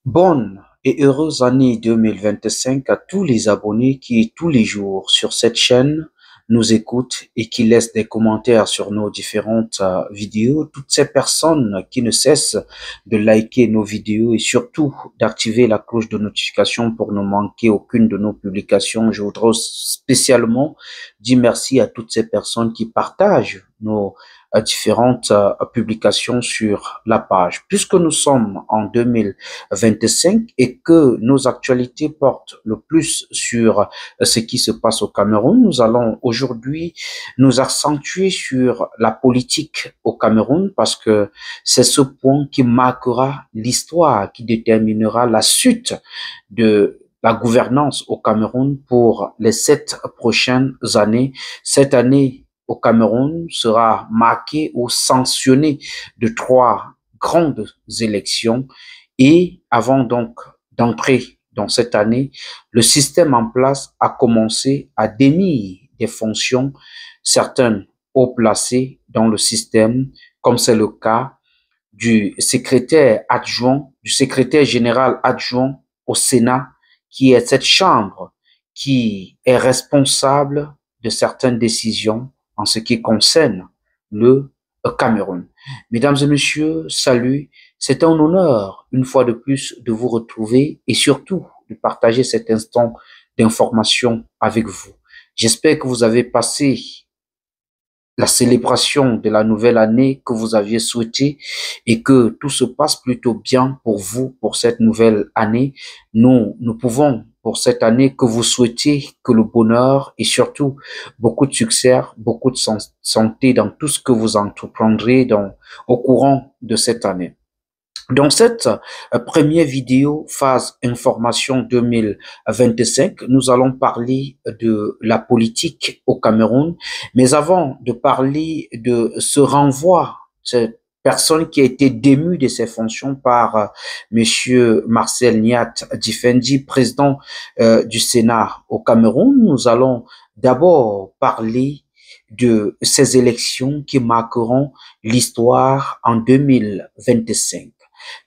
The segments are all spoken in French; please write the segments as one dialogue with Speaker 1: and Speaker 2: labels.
Speaker 1: Bonne et heureuse année 2025 à tous les abonnés qui, tous les jours, sur cette chaîne, nous écoutent et qui laissent des commentaires sur nos différentes vidéos. Toutes ces personnes qui ne cessent de liker nos vidéos et surtout d'activer la cloche de notification pour ne manquer aucune de nos publications. Je voudrais spécialement dire merci à toutes ces personnes qui partagent nos différentes publications sur la page. Puisque nous sommes en 2025 et que nos actualités portent le plus sur ce qui se passe au Cameroun, nous allons aujourd'hui nous accentuer sur la politique au Cameroun parce que c'est ce point qui marquera l'histoire, qui déterminera la suite de la gouvernance au Cameroun pour les 7 prochaines années. Cette année au Cameroun sera marquée ou sanctionnée de 3 grandes élections. Et avant donc d'entrer dans cette année, le système en place a commencé à dénier des fonctions certaines haut placées dans le système, comme c'est le cas du secrétaire adjoint, du secrétaire général adjoint au Sénat, qui est cette chambre qui est responsable de certaines décisions en ce qui concerne le Cameroun. Mesdames et messieurs, salut. C'est un honneur, une fois de plus, de vous retrouver et surtout de partager cet instant d'information avec vous. J'espère que vous avez passé la célébration de la nouvelle année que vous aviez souhaité et que tout se passe plutôt bien pour vous pour cette nouvelle année. Nous pouvons pour cette année que vous souhaitez que le bonheur et surtout beaucoup de succès, beaucoup de santé dans tout ce que vous entreprendrez au courant de cette année. Dans cette première vidéo phase information 2025, nous allons parler de la politique au Cameroun. Mais avant de parler de ce renvoi, cette personne qui a été démue de ses fonctions par Monsieur Marcel Niat Difendi, président du Sénat au Cameroun, nous allons d'abord parler de ces élections qui marqueront l'histoire en 2025.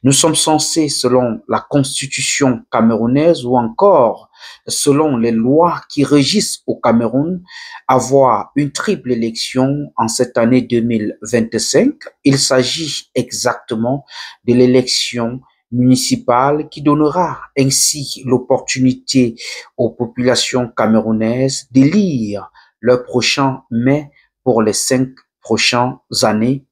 Speaker 1: Nous sommes censés, selon la constitution camerounaise ou encore selon les lois qui régissent au Cameroun, avoir une triple élection en cette année 2025. Il s'agit exactement de l'élection municipale qui donnera ainsi l'opportunité aux populations camerounaises d'élire leur prochain maire pour les 5 prochaines années,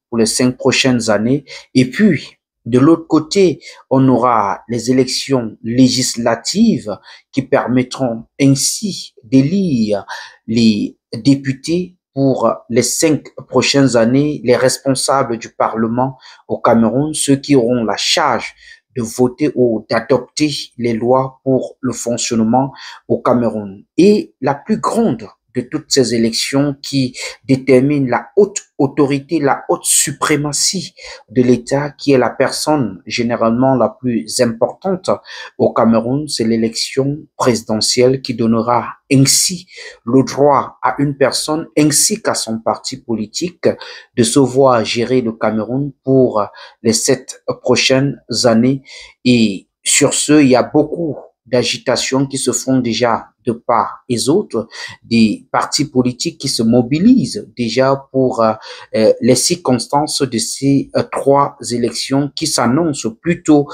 Speaker 1: Et puis, de l'autre côté, on aura les élections législatives qui permettront ainsi d'élire les députés pour les 5 prochaines années, les responsables du Parlement au Cameroun, ceux qui auront la charge de voter ou d'adopter les lois pour le fonctionnement au Cameroun. Et la plus grande de toutes ces élections qui déterminent la haute autorité, la haute suprématie de l'État, qui est la personne généralement la plus importante au Cameroun, c'est l'élection présidentielle qui donnera ainsi le droit à une personne ainsi qu'à son parti politique de se voir gérer le Cameroun pour les 7 prochaines années. Et sur ce, il y a beaucoup d'agitations qui se font déjà de part et d'autre, des partis politiques qui se mobilisent déjà pour les circonstances de ces 3 élections qui s'annoncent plutôt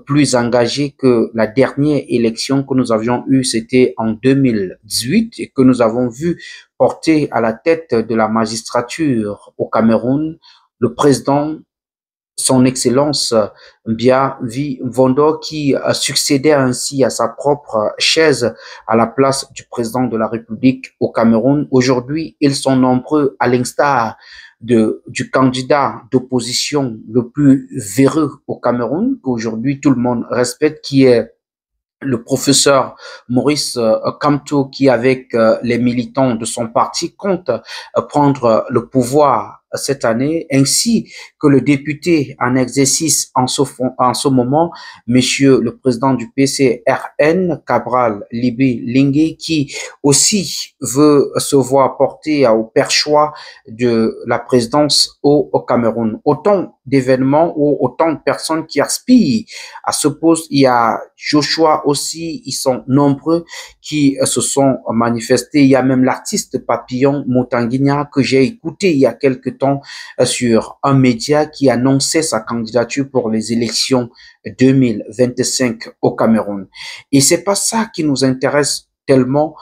Speaker 1: plus engagées que la dernière élection que nous avions eue, c'était en 2018 et que nous avons vu porter à la tête de la magistrature au Cameroun le président son Excellence Biavi Vondo qui succédait ainsi à sa propre chaise à la place du président de la République au Cameroun. Aujourd'hui, ils sont nombreux à l'instar du candidat d'opposition le plus véreux au Cameroun, qu'aujourd'hui tout le monde respecte, qui est le professeur Maurice Kamto, qui avec les militants de son parti compte prendre le pouvoir cette année, ainsi que le député en exercice en ce moment, monsieur le président du PCRN, Cabral Libi Lingué, qui aussi veut se voir porter au perchoir de la présidence au Cameroun. Autant d'événements ou autant de personnes qui aspirent à ce poste. Il y a Joshua aussi, ils sont nombreux qui se sont manifestés. Il y a même l'artiste Papillon Motanguigna que j'ai écouté il y a quelque temps sur un média qui annonçait sa candidature pour les élections 2025 au Cameroun. Et c'est pas ça qui nous intéresse tellement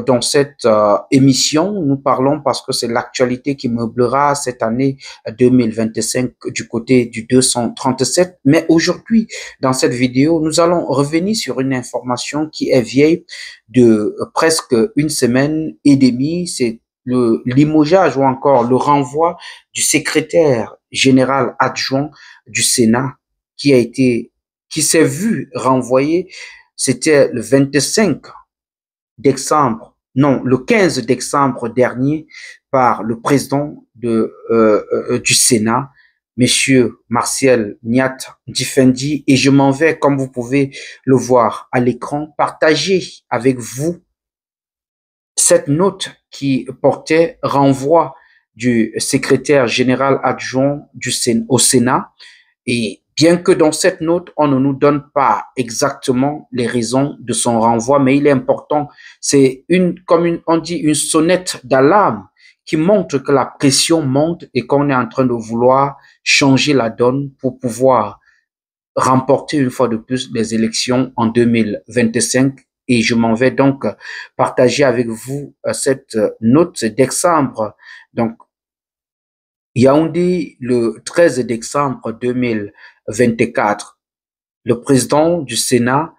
Speaker 1: dans cette émission. Nous parlons parce que c'est l'actualité qui meublera cette année 2025 du côté du 237. Mais aujourd'hui, dans cette vidéo, nous allons revenir sur une information qui est vieille de presque une semaine et demie. C'est le limogeage ou encore le renvoi du secrétaire général adjoint du Sénat qui s'est vu renvoyer. C'était le 25 décembre, non, le 15 décembre dernier par le président du Sénat, Monsieur Martial Niat Difendi, et je m'en vais, comme vous pouvez le voir à l'écran, partager avec vous cette note qui portait renvoi du secrétaire général adjoint au Sénat. Et bien que dans cette note, on ne nous donne pas exactement les raisons de son renvoi, mais il est important, c'est on dit, une sonnette d'alarme qui montre que la pression monte et qu'on est en train de vouloir changer la donne pour pouvoir remporter une fois de plus les élections en 2025. Et je m'en vais donc partager avec vous cette note d'exemple. Donc, Yaoundé, le 13 décembre 2024, le président du Sénat,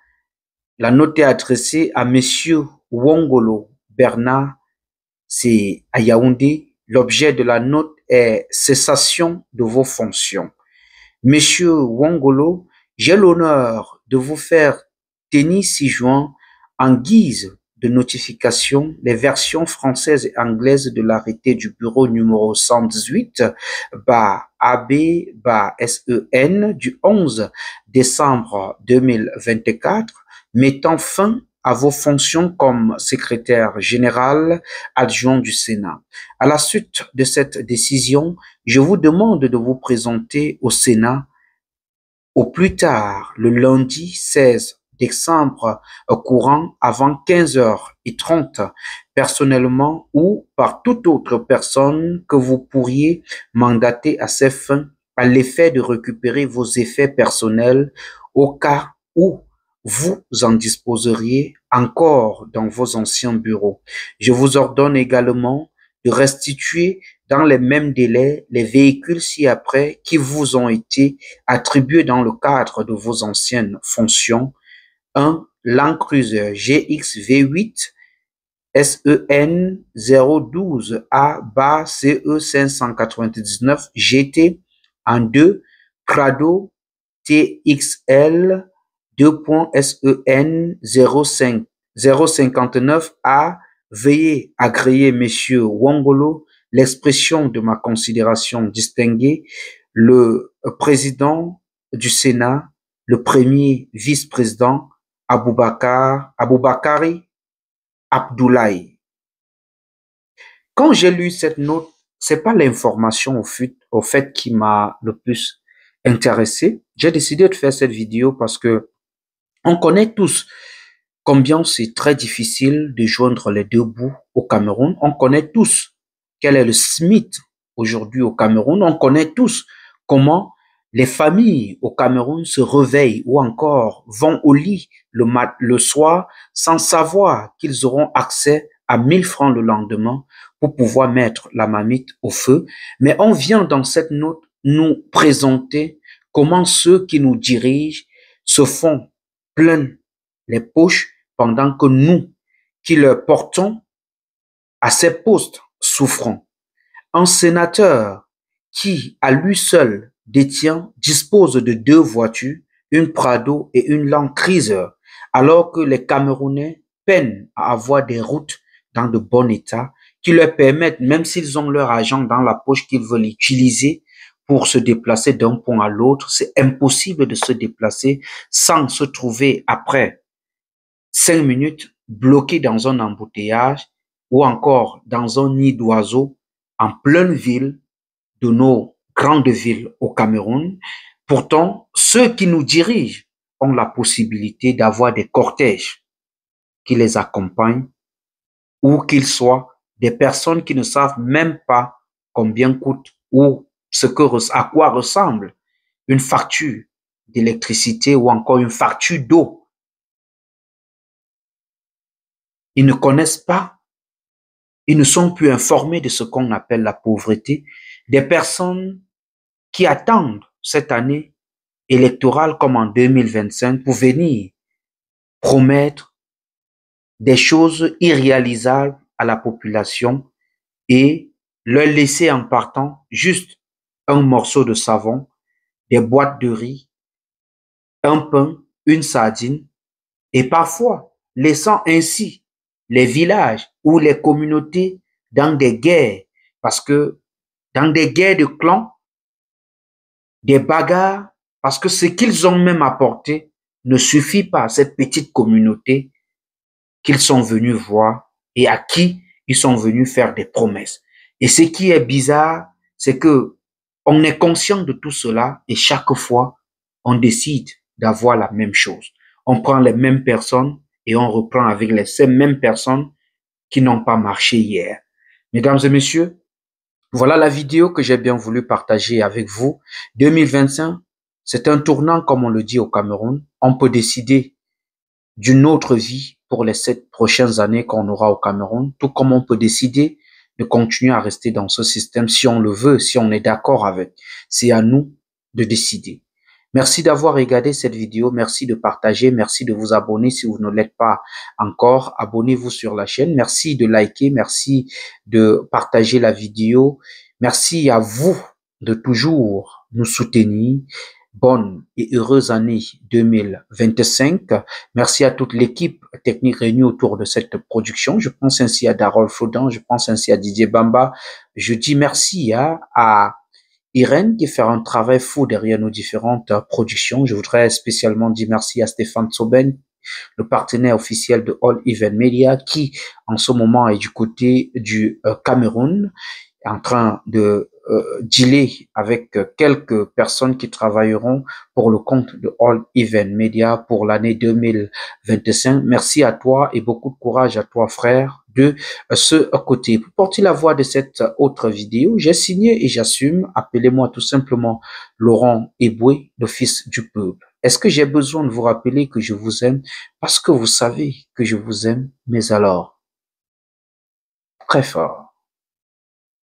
Speaker 1: la note est adressée à Monsieur Wongolo Bernard, c'est à Yaoundé. L'objet de la note est cessation de vos fonctions. Monsieur Wongolo, j'ai l'honneur de vous faire tenir ci-joint en guise de notification les versions françaises et anglaises de l'arrêté du bureau numéro 118/AB/SEN du 11 décembre 2024 mettant fin à vos fonctions comme secrétaire général adjoint du Sénat. À la suite de cette décision, je vous demande de vous présenter au Sénat au plus tard le lundi 16 décembre courant avant 15h30, personnellement ou par toute autre personne que vous pourriez mandater à ces fins, à l'effet de récupérer vos effets personnels au cas où vous en disposeriez encore dans vos anciens bureaux. Je vous ordonne également de restituer dans les mêmes délais les véhicules ci-après qui vous ont été attribués dans le cadre de vos anciennes fonctions. Un Land Cruiser GX V8 SEN 012A/CE 599 GT en 2 Prado TXL 2.SEN 059A. Veuillez agréer, Monsieur Wongolo, l'expression de ma considération distinguée, le président du Sénat, le premier vice-président, Aboubakari Abdoulaye. Quand j'ai lu cette note, c'est pas l'information au fait qui m'a le plus intéressé. J'ai décidé de faire cette vidéo parce que on connaît tous combien c'est très difficile de joindre les deux bouts au Cameroun. On connaît tous quel est le SMIC aujourd'hui au Cameroun. On connaît tous comment les familles au Cameroun se réveillent ou encore vont au lit le soir sans savoir qu'ils auront accès à 1000 francs le lendemain pour pouvoir mettre la marmite au feu. Mais on vient dans cette note nous présenter comment ceux qui nous dirigent se font plein les poches pendant que nous, qui leur portons à ces postes, souffrons. Un sénateur qui, à lui seul, dispose de 2 voitures, une Prado et une Land Cruiser, alors que les Camerounais peinent à avoir des routes dans de bon état, qui leur permettent, même s'ils ont leur argent dans la poche qu'ils veulent utiliser pour se déplacer d'un point à l'autre, c'est impossible de se déplacer sans se trouver après 5 minutes bloqué dans un embouteillage ou encore dans un nid d'oiseaux en pleine ville de nos grandes villes au Cameroun. Pourtant, ceux qui nous dirigent ont la possibilité d'avoir des cortèges qui les accompagnent ou qu'ils soient des personnes qui ne savent même pas combien coûte ou à quoi ressemble une facture d'électricité ou encore une facture d'eau. Ils ne connaissent pas, ils ne sont plus informés de ce qu'on appelle la pauvreté. Des personnes qui attendent cette année électorale comme en 2025 pour venir promettre des choses irréalisables à la population et leur laisser en partant juste un morceau de savon, des boîtes de riz, un pain, une sardine et parfois laissant ainsi les villages ou les communautés dans des guerres parce que dans des guerres de clans, des bagarres, parce que ce qu'ils ont même apporté ne suffit pas à cette petite communauté qu'ils sont venus voir et à qui ils sont venus faire des promesses. Et ce qui est bizarre, c'est que on est conscient de tout cela et chaque fois, on décide d'avoir la même chose. On prend les mêmes personnes et on reprend avec ces mêmes personnes qui n'ont pas marché hier. Mesdames et messieurs, voilà la vidéo que j'ai bien voulu partager avec vous. 2025, c'est un tournant, comme on le dit au Cameroun. On peut décider d'une autre vie pour les 7 prochaines années qu'on aura au Cameroun, tout comme on peut décider de continuer à rester dans ce système si on le veut, si on est d'accord avec. C'est à nous de décider. Merci d'avoir regardé cette vidéo, merci de partager, merci de vous abonner si vous ne l'êtes pas encore. Abonnez-vous sur la chaîne, merci de liker, merci de partager la vidéo. Merci à vous de toujours nous soutenir. Bonne et heureuse année 2025. Merci à toute l'équipe technique réunie autour de cette production. Je pense ainsi à Darol Faudan, je pense ainsi à Didier Bamba. Je dis merci à Irène qui fait un travail fou derrière nos différentes productions. Je voudrais spécialement dire merci à Stéphane Tsoben, le partenaire officiel de All Event Media, qui en ce moment est du côté du Cameroun, en train de dealer avec quelques personnes qui travailleront pour le compte de All Event Media pour l'année 2025. Merci à toi et beaucoup de courage à toi, frère, de ce côté. Pour porter la voix de cette autre vidéo, j'ai signé et j'assume. Appelez-moi tout simplement Laurent Eboué, le fils du peuple. Est-ce que j'ai besoin de vous rappeler que je vous aime? Parce que vous savez que je vous aime, mais alors, très fort.